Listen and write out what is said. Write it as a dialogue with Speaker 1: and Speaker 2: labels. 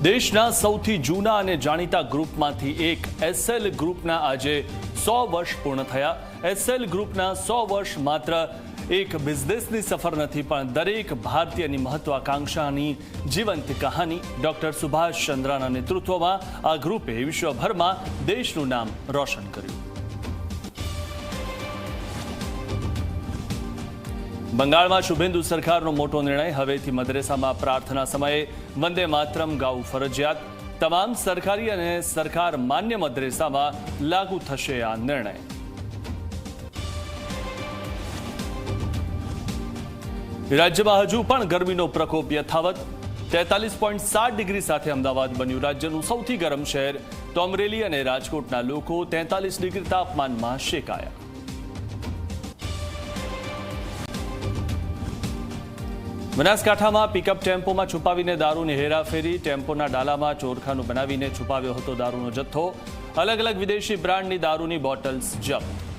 Speaker 1: દેશના સૌથી જૂના અને જાણીતા ગ્રુપમાંથી એક એસએલ ગ્રુપના આજે 100 વર્ષ પૂર્ણ થયા। એસએલ ગ્રુપના 100 વર્ષ માત્ર એક બિઝનેસની સફર નથી, પણ દરેક ભારતીયની મહત્વાકાંક્ષાની જીવંત કહાની। ડોક્ટર સુભાષ ચંદ્રાના નેતૃત્વમાં આ ગ્રુપે વિશ્વભરમાં દેશનું નામ રોશન કર્યું। બંગાળમાં શુભેન્દુ સરકારનો મોટો નિર્ણય। હવેથી મદ્રેસામાં પ્રાર્થના સમયે વંદે માતરમ ગાવું ફરજિયાત। તમામ સરકારી અને સરકાર માન્ય મદ્રેસામાં લાગુ થશે આ નિર્ણય। રાજ્યમાં હજુ પણ ગરમીનો પ્રકોપ યથાવત। 43.7 ડિગ્રી સાથે અમદાવાદ બન્યું રાજ્યનું સૌથી ગરમ શહેર, તો અમરેલી અને રાજકોટના લોકો 43 ડિગ્રી તાપમાનમાં શેકાયા। બનાસકાંઠામાં પિકઅપ ટેમ્પોમાં છુપાવીને દારૂની હેરાફેરી। ટેમ્પોના ડાલામાં ચોરખાનું બનાવીને છુપાવ્યો હતો દારૂનો જથ્થો। અલગ અલગ વિદેશી બ્રાન્ડની દારૂની બોટલ્સ જપ્ત।